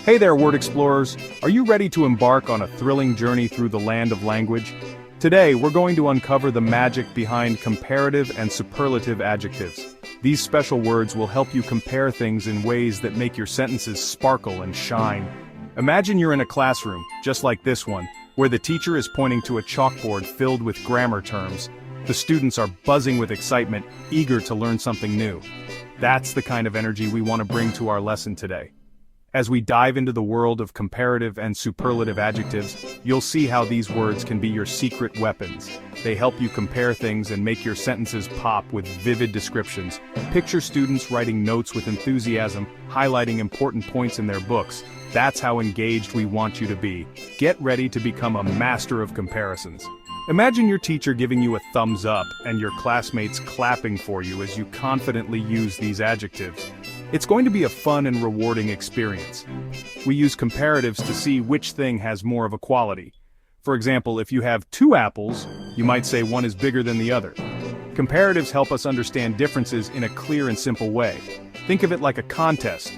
Hey there, word explorers! Are you ready to embark on a thrilling journey through the land of language? Today, we're going to uncover the magic behind comparative and superlative adjectives. These special words will help you compare things in ways that make your sentences sparkle and shine. Imagine you're in a classroom, just like this one, where the teacher is pointing to a chalkboard filled with grammar terms. The students are buzzing with excitement, eager to learn something new. That's the kind of energy we want to bring to our lesson today. As we dive into the world of comparative and superlative adjectives, you'll see how these words can be your secret weapons. They help you compare things and make your sentences pop with vivid descriptions. Picture students writing notes with enthusiasm, highlighting important points in their books. That's how engaged we want you to be. Get ready to become a master of comparisons. Imagine your teacher giving you a thumbs up and your classmates clapping for you as you confidently use these adjectives. It's going to be a fun and rewarding experience. We use comparatives to see which thing has more of a quality. For example, if you have two apples, you might say one is bigger than the other. Comparatives help us understand differences in a clear and simple way. Think of it like a contest.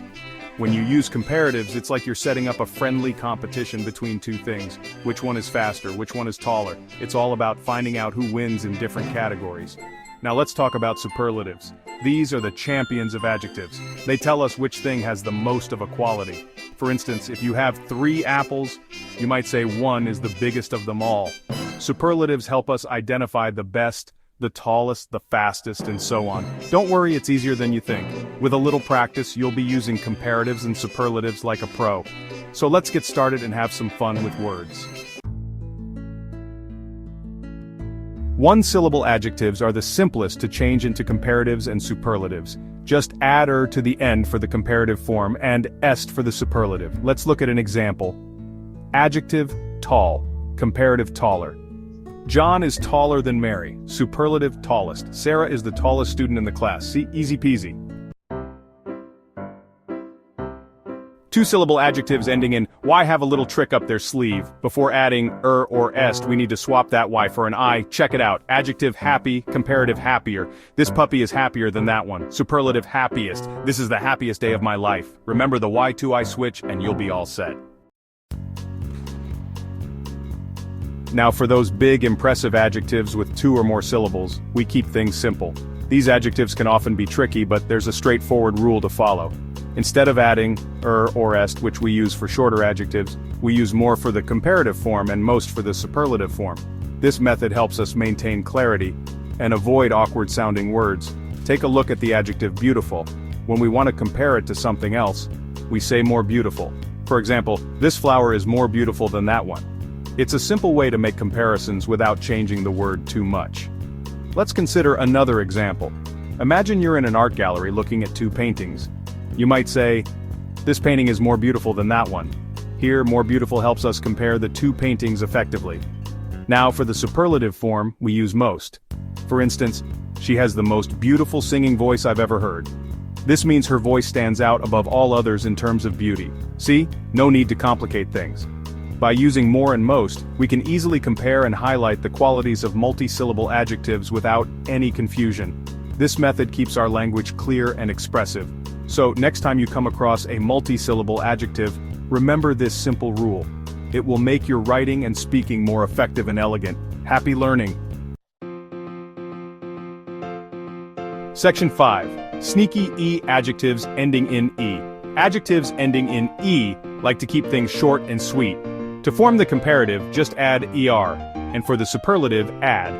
When you use comparatives, it's like you're setting up a friendly competition between two things. Which one is faster? Which one is taller? It's all about finding out who wins in different categories. Now let's talk about superlatives. These are the champions of adjectives. They tell us which thing has the most of a quality. For instance, if you have 3 apples, you might say one is the biggest of them all. Superlatives help us identify the best, the tallest, the fastest, and so on. Don't worry, it's easier than you think. With a little practice, you'll be using comparatives and superlatives like a pro. So let's get started and have some fun with words. One-syllable adjectives are the simplest to change into comparatives and superlatives. Just add "er" to the end for the comparative form and "est" for the superlative. Let's look at an example. Adjective, tall. Comparative, taller. John is taller than Mary. Superlative, tallest. Sarah is the tallest student in the class. See, easy peasy. Two-syllable adjectives ending in Y have a little trick up their sleeve. Before adding "er" or "est, we need to swap that Y for an I. Check it out. Adjective, happy. Comparative, happier. This puppy is happier than that one. Superlative, happiest. This is the happiest day of my life. Remember the Y to I switch and you'll be all set. Now for those big, impressive adjectives with 2 or more syllables, we keep things simple. These adjectives can often be tricky, but there's a straightforward rule to follow. Instead of adding "er" or "est," which we use for shorter adjectives, we use more for the comparative form and most for the superlative form. This method helps us maintain clarity and avoid awkward-sounding words. Take a look at the adjective beautiful. When we want to compare it to something else, we say more beautiful. For example, this flower is more beautiful than that one. It's a simple way to make comparisons without changing the word too much. Let's consider another example. Imagine you're in an art gallery looking at 2 paintings. You might say, this painting is more beautiful than that one. Here, more beautiful helps us compare the 2 paintings effectively. Now for the superlative form, we use most. For instance, she has the most beautiful singing voice I've ever heard. This means her voice stands out above all others in terms of beauty. See? No need to complicate things. By using more and most, we can easily compare and highlight the qualities of multi-syllable adjectives without any confusion. This method keeps our language clear and expressive. So, next time you come across a multi-syllable adjective, remember this simple rule. It will make your writing and speaking more effective and elegant. Happy learning! Section 5. Sneaky E adjectives ending in E. Adjectives ending in E like to keep things short and sweet. To form the comparative, just add ER. And for the superlative, add.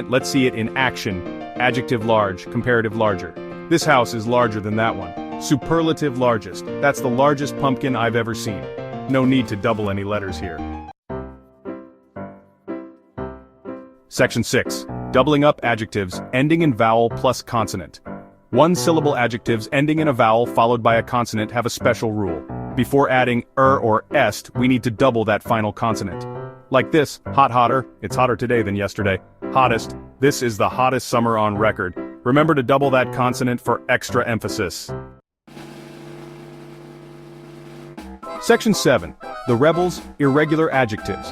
Let's see it in action. Adjective large, comparative larger. This house is larger than that one. Superlative largest. That's the largest pumpkin I've ever seen. No need to double any letters here. Section 6. Doubling up adjectives ending in vowel plus consonant. One-syllable adjectives ending in a vowel followed by a consonant have a special rule. Before adding "er" or "est, we need to double that final consonant. Like this, hotter, it's hotter today than yesterday. Hottest, this is the hottest summer on record. Remember to double that consonant for extra emphasis. Section 7. The Rebels, Irregular Adjectives.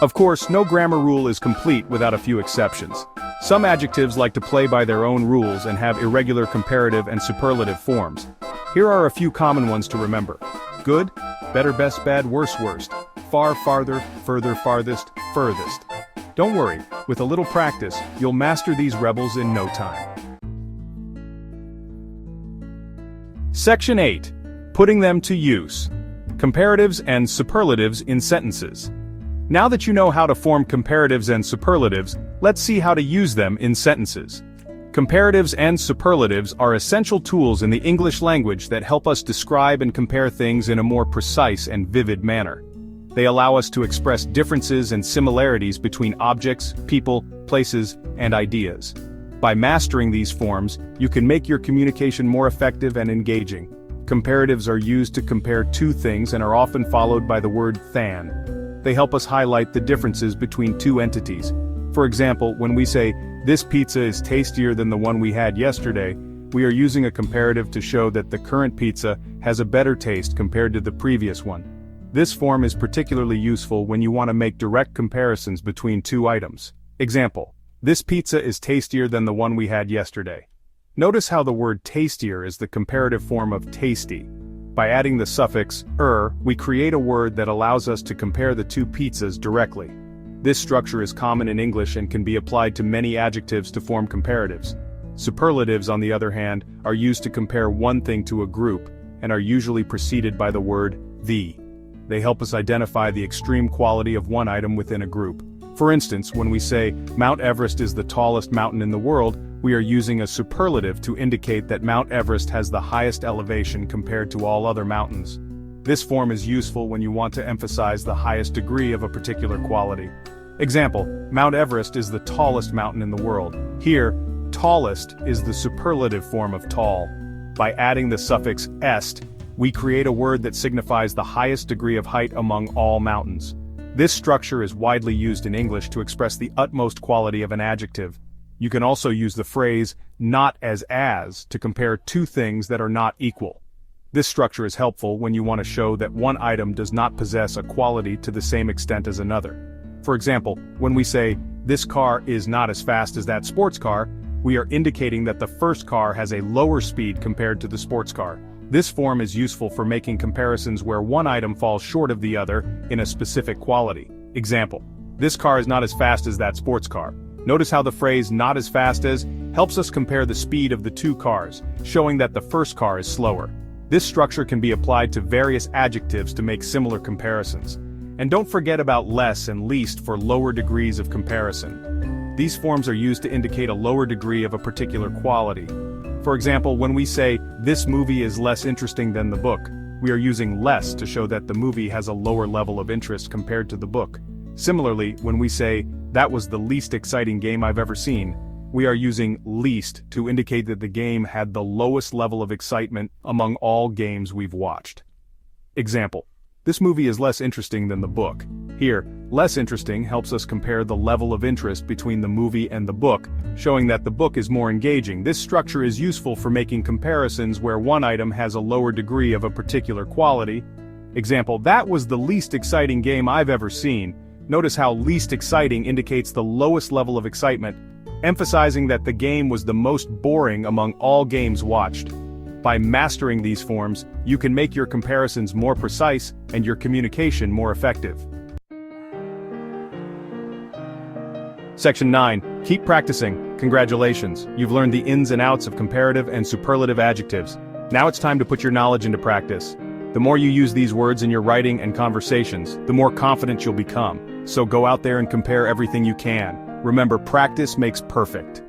Of course, no grammar rule is complete without a few exceptions. Some adjectives like to play by their own rules and have irregular comparative and superlative forms. Here are a few common ones to remember. Good, better, best, bad, worse, worst, far, farther, further, farthest, furthest. Don't worry, with a little practice, you'll master these rebels in no time. Section 8. Putting them to use. Comparatives and superlatives in sentences. Now that you know how to form comparatives and superlatives, let's see how to use them in sentences. Comparatives and superlatives are essential tools in the English language that help us describe and compare things in a more precise and vivid manner. They allow us to express differences and similarities between objects, people, places, and ideas. By mastering these forms, you can make your communication more effective and engaging. Comparatives are used to compare two things and are often followed by the word than. They help us highlight the differences between two entities. For example, when we say, "This pizza is tastier than the one we had yesterday," we are using a comparative to show that the current pizza has a better taste compared to the previous one. This form is particularly useful when you want to make direct comparisons between two items. Example: "This pizza is tastier than the one we had yesterday." Notice how the word tastier is the comparative form of tasty. By adding the suffix "er," we create a word that allows us to compare the two pizzas directly. This structure is common in English and can be applied to many adjectives to form comparatives. Superlatives, on the other hand, are used to compare one thing to a group, and are usually preceded by the word "the." They help us identify the extreme quality of one item within a group. For instance, when we say, "Mount Everest is the tallest mountain in the world," we are using a superlative to indicate that Mount Everest has the highest elevation compared to all other mountains. This form is useful when you want to emphasize the highest degree of a particular quality. Example: "Mount Everest is the tallest mountain in the world." Here, tallest is the superlative form of tall. By adding the suffix est, we create a word that signifies the highest degree of height among all mountains. This structure is widely used in English to express the utmost quality of an adjective. You can also use the phrase "not as to compare two things that are not equal. This structure is helpful when you want to show that one item does not possess a quality to the same extent as another. For example, when we say, "This car is not as fast as that sports car," we are indicating that the first car has a lower speed compared to the sports car. This form is useful for making comparisons where one item falls short of the other in a specific quality. Example: "This car is not as fast as that sports car." Notice how the phrase "not as fast as" helps us compare the speed of the two cars, showing that the first car is slower. This structure can be applied to various adjectives to make similar comparisons. And don't forget about less and least for lower degrees of comparison. These forms are used to indicate a lower degree of a particular quality. For example, when we say, "This movie is less interesting than the book," we are using less to show that the movie has a lower level of interest compared to the book. Similarly, when we say, "That was the least exciting game I've ever seen," we are using least to indicate that the game had the lowest level of excitement among all games we've watched. Example: "This movie is less interesting than the book." Here, less interesting helps us compare the level of interest between the movie and the book, showing that the book is more engaging. This structure is useful for making comparisons where one item has a lower degree of a particular quality. Example: "That was the least exciting game I've ever seen." Notice how least exciting indicates the lowest level of excitement, emphasizing that the game was the most boring among all games watched. By mastering these forms, you can make your comparisons more precise and your communication more effective. Section 9. Keep practicing. Congratulations, you've learned the ins and outs of comparative and superlative adjectives. Now it's time to put your knowledge into practice. The more you use these words in your writing and conversations, the more confident you'll become. So go out there and compare everything you can. Remember, practice makes perfect.